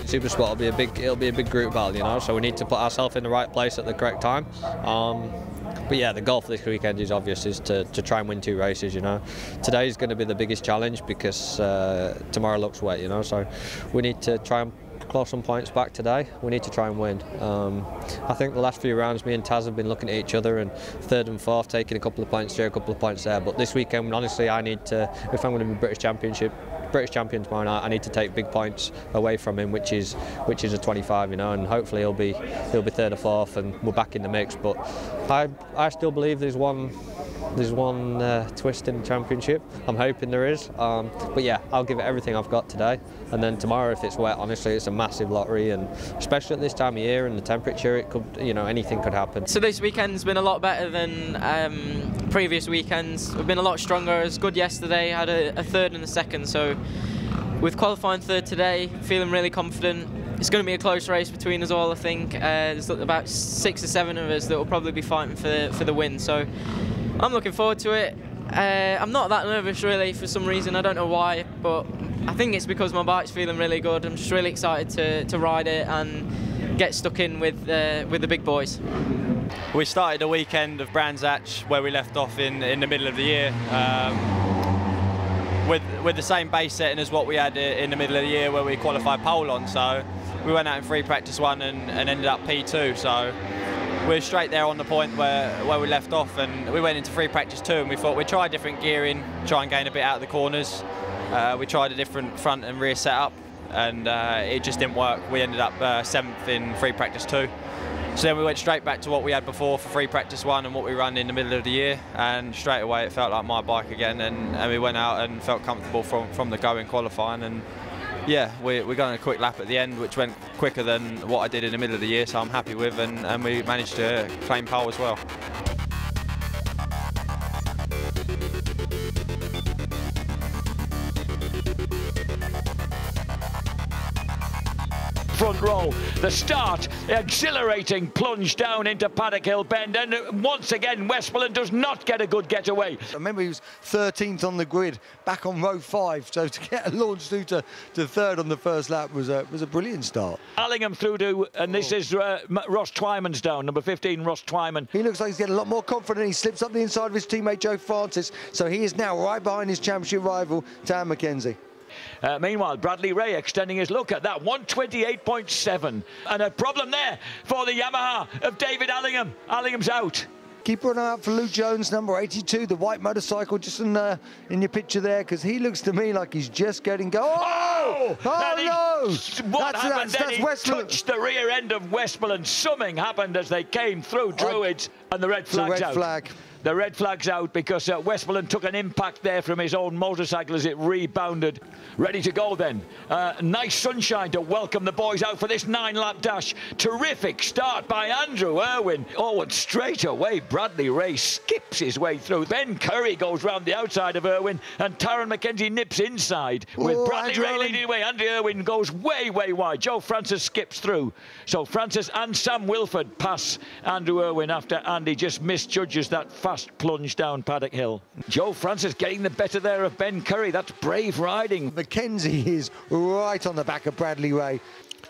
Supersport it'll be a big group battle, you know. So we need to put ourselves in the right place at the correct time. But yeah, the goal for this weekend is obvious, is to try and win 2 races, you know. Today is going to be the biggest challenge because tomorrow looks wet, you know. So we need to try and claw some points back today. We need to try and win. I think the last few rounds, me and Taz have been looking at each other and 3rd and 4th, taking a couple of points here, a couple of points there. But this weekend, honestly, I need to, if I'm going to be British champion tomorrow night, I need to take big points away from him, which is a 25, you know, and hopefully he'll be 3rd or 4th, and we're back in the mix. But I still believe there's one twist in the championship. I'm hoping there is. But yeah, I'll give it everything I've got today, and then tomorrow, if it's wet, honestly, it's a massive lottery, and especially at this time of year and the temperature, it could, you know, anything could happen. So this weekend's been a lot better than previous weekends. We've been a lot stronger. It was good yesterday. Had a 3rd and a 2nd. So with qualifying 3rd today, feeling really confident. It's going to be a close race between us all, I think. There's about 6 or 7 of us that will probably be fighting for the win. So I'm looking forward to it. I'm not that nervous really for some reason. I don't know why, but I think it's because my bike's feeling really good. I'm just really excited to ride it and get stuck in with the big boys. We started the weekend of Brands Hatch where we left off in the middle of the year, with the same base setting as what we had in the middle of the year where we qualified pole on. So we went out in free practice 1 and ended up P2. So we're straight there on the point where we left off, and we went into free practice 2 and we thought we'd try different gearing, try and gain a bit out of the corners. We tried a different front and rear setup, and it just didn't work. We ended up 7th in free practice 2. So then we went straight back to what we had before for free practice 1 and what we ran in the middle of the year, and straight away it felt like my bike again, and we went out and felt comfortable from the go in qualifying. And yeah, we're going a quick lap at the end, which went quicker than what I did in the middle of the year, so I'm happy with, and we managed to claim pole as well. Front row, the start, exhilarating plunge down into Paddock Hill Bend, and once again Westmoreland does not get a good getaway. I remember he was 13th on the grid, back on row 5, so to get a launch through to 3rd on the first lap was a brilliant start. Allingham through to, and this is Ross Twyman's down, number 15, Ross Twyman. He looks like he's getting a lot more confident. He slips up the inside of his teammate Joe Francis, so he is now right behind his championship rival, Tam McKenzie. Meanwhile, Bradley Ray extending his look at that 128.7, and a problem there for the Yamaha of David Allingham. Allingham's out. Keep an eye out for Luke Jones, number 82, the white motorcycle, just in your picture there, because he looks to me like he's just getting going. Oh no! What happened then? He Westmoreland. Touched the rear end of Westmoreland. Something happened as they came through Druids, and the red flag's out. Flag. The red flag's out because Westmoreland took an impact there from his own motorcycle as it rebounded. Ready to go then. Nice sunshine to welcome the boys out for this 9-lap dash. Terrific start by Andrew Irwin. Oh, and straight away Bradley Ray skips his way through. Ben Curry goes round the outside of Irwin, and Taron McKenzie nips inside. With Bradley Ray leading the way, Andy Irwin goes way wide. Joe Francis skips through. So Francis and Sam Wilford pass Andrew Irwin after Andy just misjudges that fast plunge down Paddock Hill. Joe Francis getting the better there of Ben Curry. That's brave riding. McKenzie is right on the back of Bradley Ray.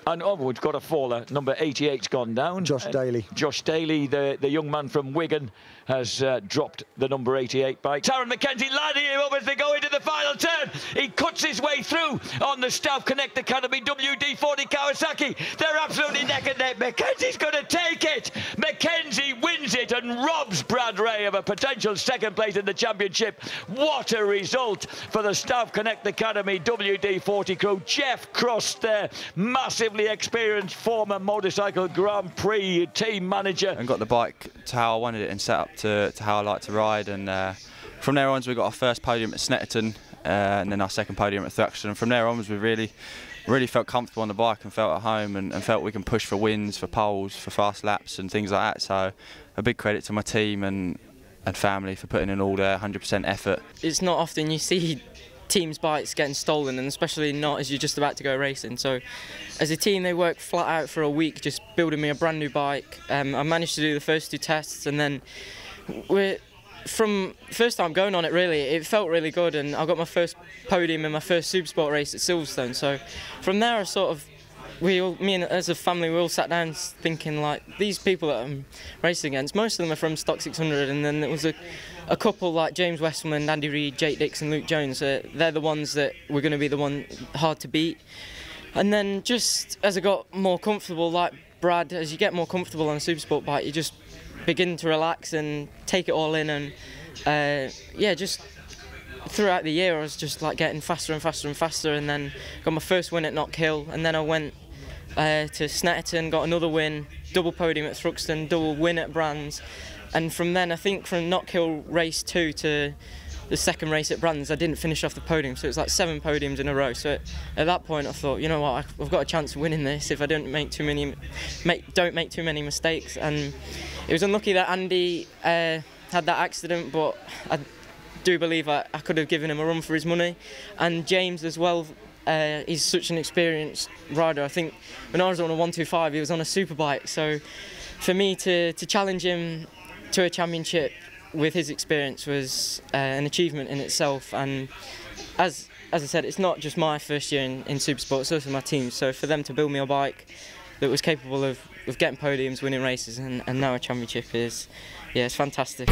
And we've got a faller. Number 88's gone down. Josh Daly. Josh Daly, the young man from Wigan, has dropped the number 88 bike. Taron McKenzie lining him up as they go into the final turn. He cuts his way through on the Staff Connect Academy WD-40 Kawasaki. They're absolutely neck and neck. McKenzie's going to take it. McKenzie wins it and robs Brad Ray of a potential 2nd place in the championship. What a result for the Staff Connect Academy WD-40 crew. Jeff Cross there, massively experienced former motorcycle Grand Prix team manager. And got the bike to how I wanted it and set up to how I like to ride, and from there on we got our first podium at Snetterton, and then our 2nd podium at Thruxton, and from there onwards we really felt comfortable on the bike and felt at home, and felt we can push for wins, for poles, for fast laps and things like that. So a big credit to my team and family for putting in all their 100% effort. It's not often you see teams' bikes getting stolen, and especially not as you're just about to go racing. So as a team, they worked flat out for a week just building me a brand new bike. I managed to do the first 2 tests, and then from first time going on it, really it felt really good, and I got my first podium in my first Supersport race at Silverstone. So from there I sort of me and as a family, we all sat down thinking, like, these people that I'm racing against, most of them are from Stock 600, and then there was a couple like James Westmoreland, Andy Reid, Jake Dix and Luke Jones. They're the ones that were going to be the one hard to beat. And then just as I got more comfortable, like Brad, as you get more comfortable on a Supersport bike, you just begin to relax and take it all in, and yeah, just throughout the year I was just like getting faster and faster and faster, and then got my first win at Knock Hill, and then I went to Snetterton, got another win, double podium at Thruxton, double win at Brands, and from then, I think from Knock Hill race 2 to the second race at Brands, I didn't finish off the podium, so it was like 7 podiums in a row. So at that point I thought, you know what, I've got a chance of winning this if I don't make too many mistakes. And it was unlucky that Andy had that accident, but I do believe I could have given him a run for his money. And James as well, he's such an experienced rider. I think when I was on a 125, he was on a superbike, so for me to challenge him to a championship with his experience was an achievement in itself. And as I said, it's not just my first year in Supersport, it's also my team. So for them to build me a bike that was capable of getting podiums, winning races, and now a championship is, yeah, it's fantastic.